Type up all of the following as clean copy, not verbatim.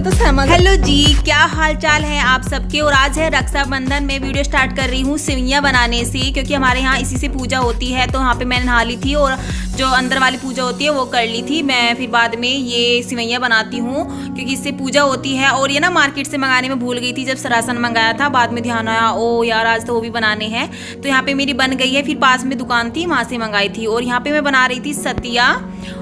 तो सहमत। हेलो जी, क्या हाल चाल है आप सबके। और आज है रक्षाबंधन। मैं वीडियो स्टार्ट कर रही हूँ सेवइयाँ बनाने से, क्योंकि हमारे यहाँ इसी से पूजा होती है। तो यहाँ पे मैंने नहा ली थी और जो अंदर वाली पूजा होती है वो कर ली थी। मैं फिर बाद में ये सेवइयाँ बनाती हूँ क्योंकि इससे पूजा होती है। और ये ना मार्केट से मंगाने में भूल गई थी जब सरासन मंगाया था, बाद में ध्यान आया ओ यार आज तो वो भी बनाने हैं। तो यहाँ पे मेरी बन गई है। फिर पास में दुकान थी वहाँ से मंगाई थी। और यहाँ पे मैं बना रही थी सतिया,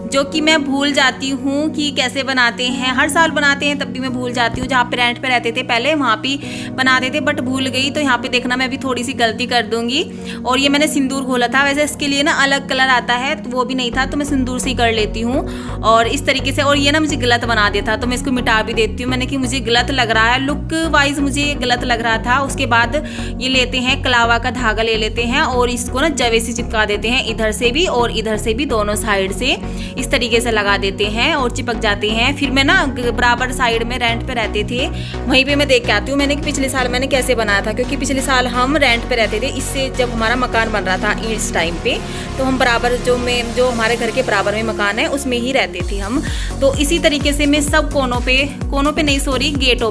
जो कि मैं भूल जाती हूँ कि कैसे बनाते हैं। हर साल बनाते हैं तब भी मैं भूल जाती हूँ। जहाँ पे रेंट पे रहते थे पहले वहाँ पे बनाते थे, बट भूल गई। तो यहाँ पे देखना मैं भी थोड़ी सी गलती कर दूंगी। और ये मैंने सिंदूर घोला था, वैसे इसके लिए ना अलग कलर आता है तो वो भी नहीं था, तो मैं सिंदूर से ही कर लेती हूँ। और इस तरीके से, और ये ना मुझे गलत बना दिया था तो मैं इसको मिटा भी देती हूँ। मैंने कि मुझे गलत लग रहा है, लुक वाइज मुझे गलत लग रहा था। उसके बाद ये लेते हैं कलावा का धागा ले लेते हैं और इसको ना जवे से चिपका देते हैं, इधर से भी और इधर से भी, दोनों साइड से इस तरीके से लगा देते हैं और चिपक जाते हैं। फिर मैं ना बराबर साइड में रेंट पे रहते थे, वहीं पे मैं देख के आती हूँ मैंने कि पिछले साल मैंने कैसे बनाया था। क्योंकि पिछले साल हम रेंट पे रहते थे, इससे जब हमारा मकान बन रहा था इस टाइम पे, तो हम बराबर जो हमारे घर के बराबर में मकान है उसमें ही रहते थे हम। तो इसी तरीके से मैं सब कोनों पे नहीं सॉरी गेट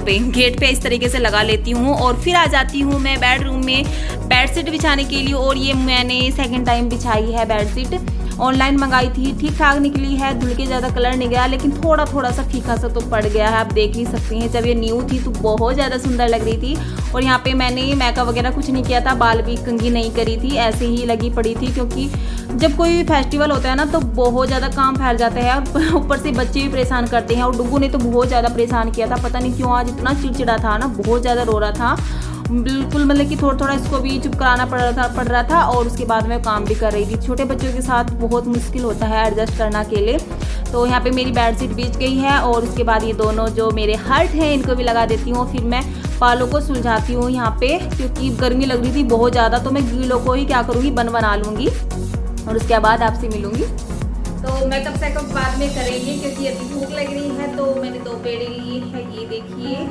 पे इस तरीके से लगा लेती हूँ। और फिर आ जाती हूँ मैं बेडरूम में बेडशीट बिछाने के लिए। और ये मैंने सेकेंड टाइम बिछाई है बेडशीट, ऑनलाइन मंगाई थी, ठीक ठाक निकली है, धुल के ज़्यादा कलर नहीं गया, लेकिन थोड़ा सा फीका सा तो पड़ गया है। आप देख ही सकते हैं, जब ये न्यू थी तो बहुत ज़्यादा सुंदर लग रही थी। और यहाँ पे मैंने मेकअप वगैरह कुछ नहीं किया था, बाल भी कंघी नहीं करी थी, ऐसे ही लगी पड़ी थी। क्योंकि जब कोई फेस्टिवल होता है ना तो बहुत ज़्यादा काम फैल जाता है और ऊपर से बच्चे भी परेशान करते हैं। और डुगू ने तो बहुत ज़्यादा परेशान किया था, पता नहीं क्यों आज इतना चिड़चिड़ा था ना, बहुत ज़्यादा रो रहा था बिल्कुल। मतलब कि थोड़ा इसको भी चुप कराना पड़ रहा था। और उसके बाद मैं काम भी कर रही थी। छोटे बच्चों के साथ बहुत मुश्किल होता है एडजस्ट करना के लिए। तो यहाँ पे मेरी बेडशीट बिछ गई है। और उसके बाद ये दोनों जो मेरे हर्ट हैं इनको भी लगा देती हूँ। फिर मैं बालों को सुलझाती हूँ यहाँ पे, क्योंकि गर्मी लग रही थी बहुत ज़्यादा। तो मैं गीलों को ही क्या करूँगी, बना लूँगी और उसके बाद आपसे मिलूँगी। तो मेकअप सेकअप बाद में करेंगे क्योंकि अभी भूख लग रही है। तो मैंने 2 पेड़े लिए है, ये देखिए।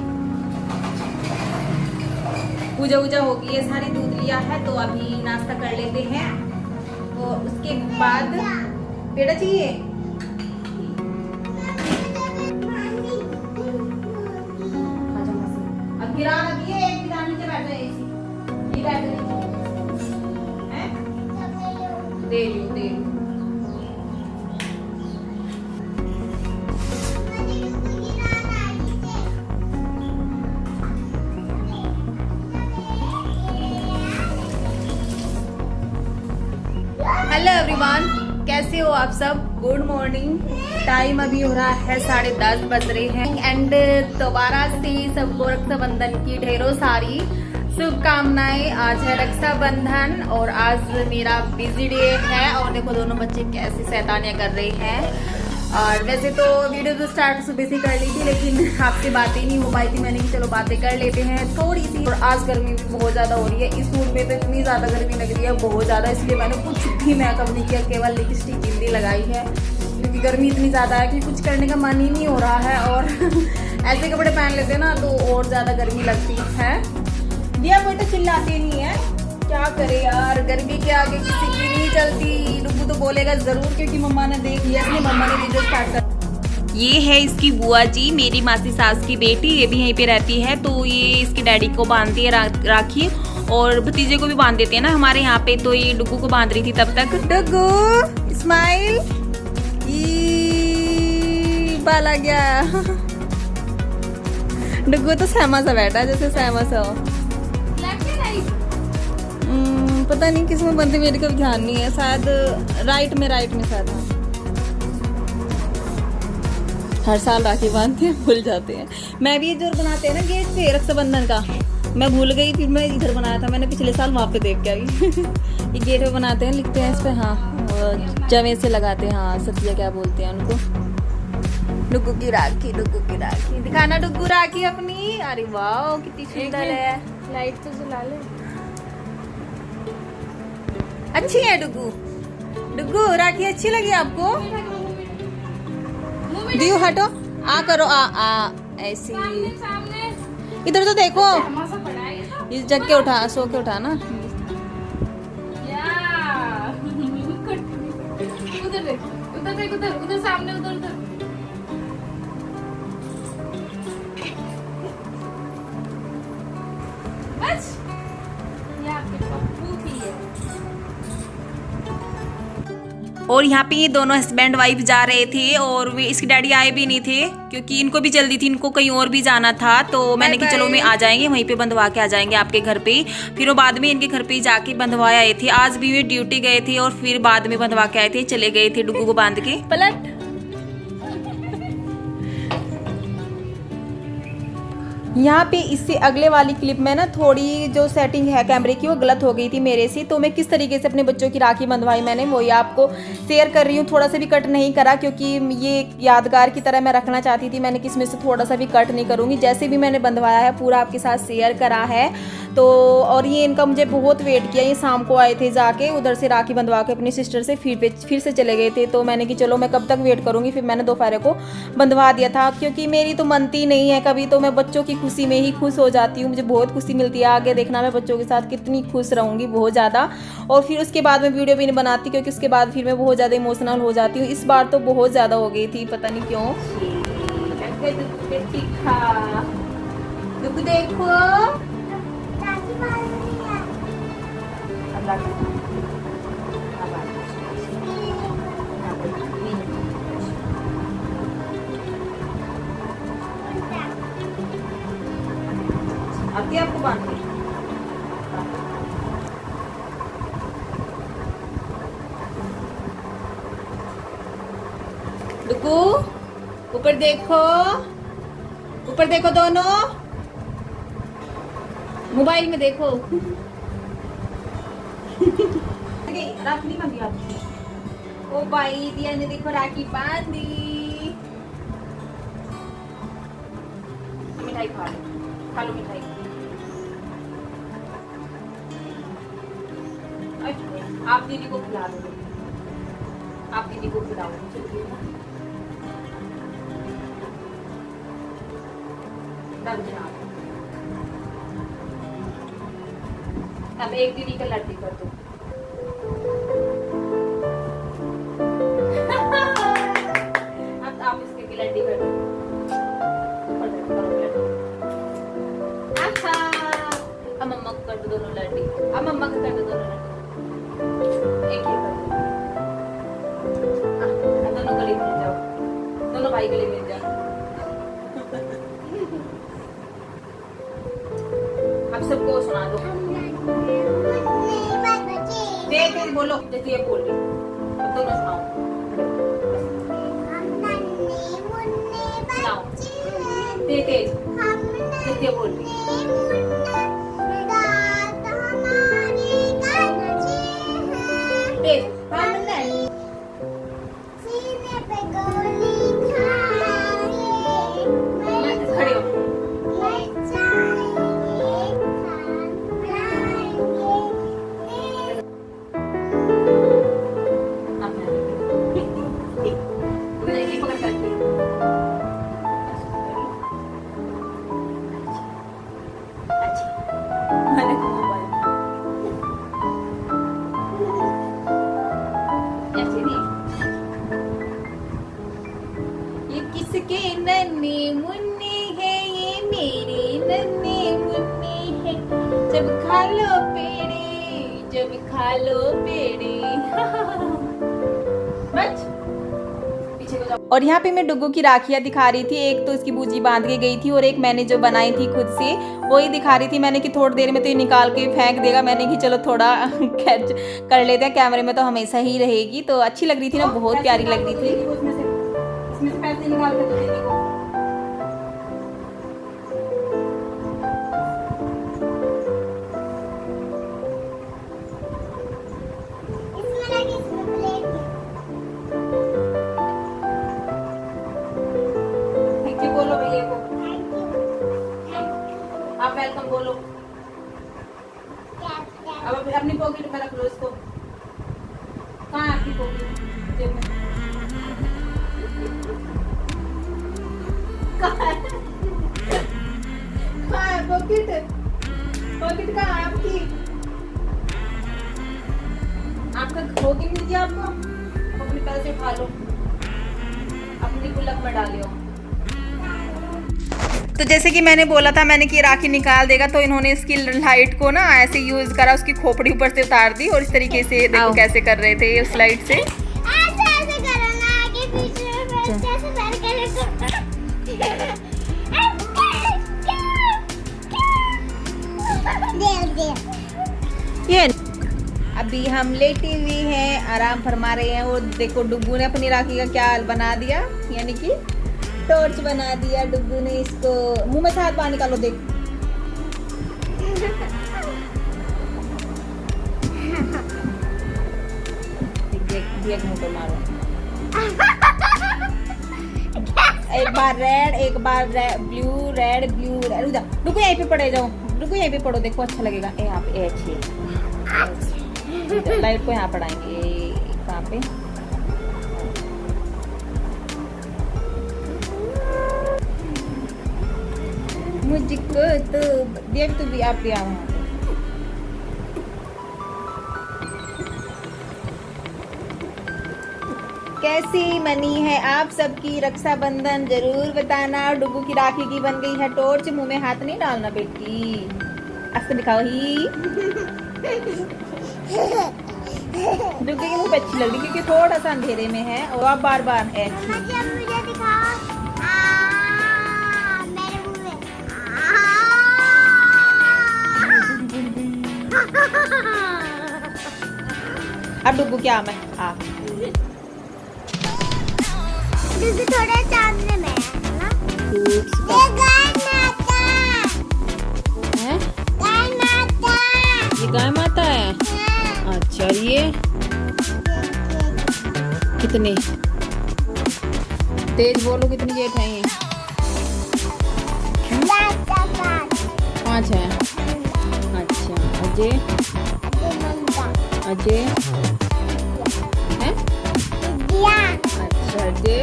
पूजा हो गई है, सारी दूध लिया है। तो अभी नाश्ता कर लेते हैं और उसके बाद पेड़ा चाहिए। अब गिरा लगी है, एक गिरा नीचे बैठ जाए, ये बैठ हैं, दे लो। हेलो एवरीवन, कैसे हो आप सब। Good morning. टाइम अभी हो रहा है 10:30 बज रहे हैं। एंड दोबारा से सबको रक्षाबंधन की ढेरों सारी शुभकामनाएं। आज है रक्षाबंधन और आज मेरा बिजी डे है। और देखो दोनों बच्चे कैसे शैतानियां कर रहे हैं। और वैसे तो वीडियो तो स्टार्ट सुबह से कर ली थी, लेकिन आपसे बातें नहीं हो पाई थी। मैंने कि चलो बातें कर लेते हैं थोड़ी सी। और आज गर्मी भी बहुत ज़्यादा हो रही है, इस सूट में तो इतनी ज़्यादा गर्मी लग रही है बहुत ज़्यादा, इसलिए मैंने कुछ भी मेकअप नहीं किया, केवल लिपस्टिक बिंदी लगाई है। क्योंकि गर्मी इतनी ज़्यादा है कि कुछ करने का मन ही नहीं हो रहा है। और ऐसे कपड़े पहन लेते हैं ना तो और ज़्यादा गर्मी लगती है। दिया कोई तो चिल्लाते नहीं है, क्या करे यार, गर्मी के आगे किसी की नहीं चलती। डुगू तो बोलेगा जरूर, क्योंकि मम्मा ने देख लिया, इसलिए मम्मा ने वीडियो स्टार्ट कर। ये है इसकी बुआ जी, मेरी मासी सास की बेटी, ये भी यहीं पे रहती है। तो ये इसके डैडी को बांधती है राखी, और भतीजे को भी बांध देते हैं ना हमारे यहाँ पे। तो ये डुगू को बांध रही थी तब तक। डुगू स्माइल, बाल आ गया। डुगू तो सहमा सा बैठा है, जैसे सहमा सा हो। पता नहीं किस में बनती, मेरे को ध्यान नहीं है, शायद राइट में शायद। हर साल राखी बांधते हैं, भूल जाते हैं। मैं भी इधर बनाते हैं ना गेट पे रक्षाबंधन का, मैं भूल गई। फिर मैं इधर बनाया था मैंने पिछले साल, वहाँ पे देख के आई। ये गेट पे बनाते हैं, लिखते हैं इस पे, हाँ जवे से लगाते हैं, हाँ सतिया क्या बोलते हैं उनको। डुगू की राखी दिखाना, डुगू राखी अपनी। अरे वाह कितनी सुंदर है। लाइट तो जला ले। अच्छी है डुगू राखी अच्छी लगी आपको। दियो हटो, आ करो, आ ऐसी। इधर तो देखो, इस जग के उठा, सो के उठा ना। उधर सामने, उधर बस ये आपके पप्पू की है। और यहाँ पे ये दोनों हस्बैंड वाइफ जा रहे थे और वे इसके डैडी आए भी नहीं थे क्योंकि इनको भी जल्दी थी, इनको कहीं और भी जाना था। तो मैंने कहा चलो मैं आ जाएंगे, वहीं पे बंधवा के आ जाएंगे आपके घर पे ही। फिर वो बाद में इनके घर पे ही जाके बंधवाए आए थे। आज भी वे ड्यूटी गए थे और फिर बाद में बंधवा के आए थे, चले गए थे डुगू को बांध के। पलट यहाँ पे इससे अगले वाली क्लिप में ना थोड़ी जो सेटिंग है कैमरे की वो गलत हो गई थी मेरे से। तो मैं किस तरीके से अपने बच्चों की राखी बंधवाई मैंने वही आपको शेयर कर रही हूँ। थोड़ा सा भी कट नहीं करा क्योंकि ये यादगार की तरह मैं रखना चाहती थी। मैंने किसमें से थोड़ा सा भी कट नहीं करूँगी, जैसे भी मैंने बंधवाया है पूरा आपके साथ शेयर करा है। तो और ये इनका मुझे बहुत वेट किया। ये शाम को आए थे, जाके उधर से राखी बंधवा के अपनी सिस्टर से फिर से चले गए थे। तो मैंने कि चलो मैं कब तक वेट करूँगी, फिर मैंने दोपहर को बंधवा दिया था क्योंकि मेरी तो मनती नहीं है कभी। तो मैं बच्चों की खुशी में ही खुश हो जाती हूँ, मुझे बहुत खुशी मिलती है। आगे देखना मैं बच्चों के साथ कितनी खुश रहूँगी, बहुत ज़्यादा। और फिर उसके बाद मैं वीडियो भी नहीं बनाती क्योंकि उसके बाद फिर मैं बहुत ज़्यादा इमोशनल हो जाती हूँ। इस बार तो बहुत ज़्यादा हो गई थी, पता नहीं क्यों। देखो आती आपको बांधनी। डुगू ऊपर देखो, ऊपर देखो, दोनों मोबाइल में देखो। राखी नहीं बांधी आपकी? ओ भाई दिया ने देखो राखी बांधी। मिठाई खा लो मिठाई। आप दीदी को खिला दो, आप दीदी को खिलाओ। अब एक दीदी का लड्डू कर दो। अब आप इसके लड्डू कर दो। अच्छा अब मम्मा को कर दो दोनों लड्डू। अब मम्मा को कर दो दोनों लड्डू। एक ही कर दो। दोनों गले मिल जाओ, दोनों भाई गले मिल जाओ। अब सबको सुना दो। तेज बोलो जैसे ये बोल रही। अब दोनों सुनाओ। तेज जैसे बोल रही। खड़े हो। किसके नन्हे मुन्ने हैं ये मेरे नन्हे मुन्ने हैं। जब खा लो पेड़े, जब खा लो पेड़े। बच पीछे को जाओ। और यहाँ पे मैं डुगू की राखियाँ दिखा रही थी। एक तो इसकी बूजी बांध के गई थी और एक मैंने जो बनाई थी खुद से वही दिखा रही थी। मैंने कि थोड़ी देर में तो ये निकाल के फेंक देगा, मैंने कि चलो थोड़ा कैच कर लेते हैं, कैमरे में तो हमेशा ही रहेगी। तो अच्छी लग रही थी ना, बहुत प्यारी लग रही थी। इसमें से पैसे निकाल के दो दीदी को। थैंक यू बोलो भैया को। आप वेलकम बोलो। अब अपनी पॉकेट में रख लो इसको। कहाँ है आपकी पॉकेट? जेब में। पॉकेट कहाँ है आपकी? आपका होगी मिल गया आपको। अपने पैसे उठा लो, अपनी गुल्लक में डालियो। तो जैसे कि मैंने बोला था मैंने कि राखी निकाल देगा, तो इन्होंने इसकी लाइट को ना ऐसे यूज करा, उसकी खोपड़ी ऊपर से उतार दी और इस तरीके से देखो कैसे कर रहे थे उस लाइट से। ये अभी हम लेटी हुई हैं, आराम फरमा रहे हैं। और देखो डुग्गू ने अपनी राखी का क्या हाल बना दिया, यानी कि टॉर्च बना दिया डुग्गू ने। इसको मुंह में से हाथ बाहर निकालो, देख देख मुंह पे मारो। एक बार रेड, एक बार ब्लू, रेड ब्लू रेड। रुको यहीं पे पड़े जाओ, रुको यहीं पे पड़ो, देखो अच्छा लगेगा। यहाँ पे अच्छी लाइट को यहाँ पड़ाएंगे, कहाँ पे मुझको तो देख, तू भी आप भी आओ। कैसी मनी है आप सबकी रक्षाबंधन जरूर बताना। डुगू की राखी की बन गई है टॉर्च, मुंह में हाथ नहीं डालना बेटी। अब दिखाओ ही डुगू के मुंह पे अच्छी लग रही क्योंकि थोड़ा सा अंधेरे में है। और आप बार बार अब डुगू क्या मैं थोड़ा सामने में है ना, ये गाय माता है, गाय माता, ये गाय माता है। अच्छा, और ये कितने तेज बोलो, कितनी जेठ है ये? 5 है। अच्छा, अजय अजय है। अच्छा, अजय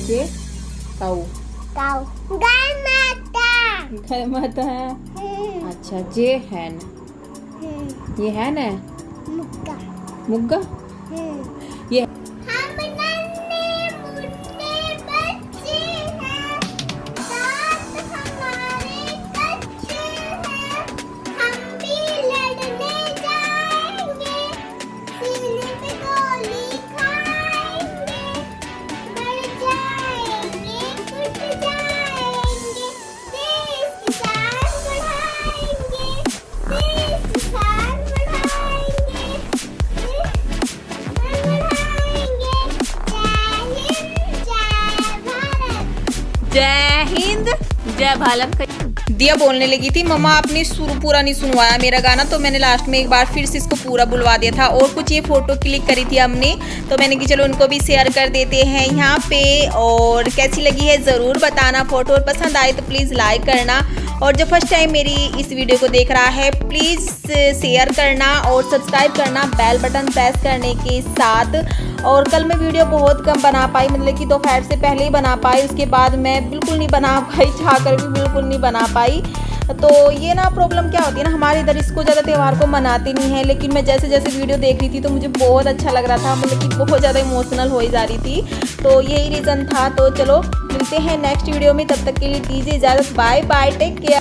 ये काऊ गाय माता, गाय माता है। अच्छा, जे हैन, ये है ना मुक्का मुग्गा। ये हम नन्हे मुन्ने बच्चे हैं, दांत हमारे कच्चे हैं, हम भी लड़ने जाएंगे, सीने पे गोली खाएंगे, मर जाएंगे, कुट जाएंगे, देश की शान बढ़ाएंगे, देश की शान बढ़ाएंगे, जय हिंद जय भारत। दिया बोलने लगी थी मम्मा आपने सुर पूरा नहीं सुनवाया मेरा गाना, तो मैंने लास्ट में एक बार फिर से इसको पूरा बुलवा दिया था। और कुछ ये फोटो क्लिक करी थी हमने, तो मैंने कि चलो उनको भी शेयर कर देते हैं यहाँ पे। और कैसी लगी है ज़रूर बताना फोटो, और पसंद आए तो प्लीज़ लाइक करना। और जो फर्स्ट टाइम मेरी इस वीडियो को देख रहा है प्लीज़ शेयर करना और सब्सक्राइब करना बेल बटन प्रेस करने के साथ। और कल मैं वीडियो बहुत कम बना पाई, मतलब कि दोपहर से पहले ही बना पाई, उसके बाद मैं बिल्कुल नहीं बना पाई, चाह कर भी बिल्कुल नहीं बना पाई। तो ये ना प्रॉब्लम क्या होती है ना, हमारे इधर इसको ज़्यादा त्यौहार को मनाते नहीं है, लेकिन मैं जैसे जैसे वीडियो देख रही थी तो मुझे बहुत अच्छा लग रहा था, मतलब कि बहुत ज़्यादा इमोशनल हो जा रही थी। तो यही रीज़न था। तो चलो मिलते हैं नेक्स्ट वीडियो में, तब तक के लिए दीजिए इजाज़त, बाय बाय, टेक केयर।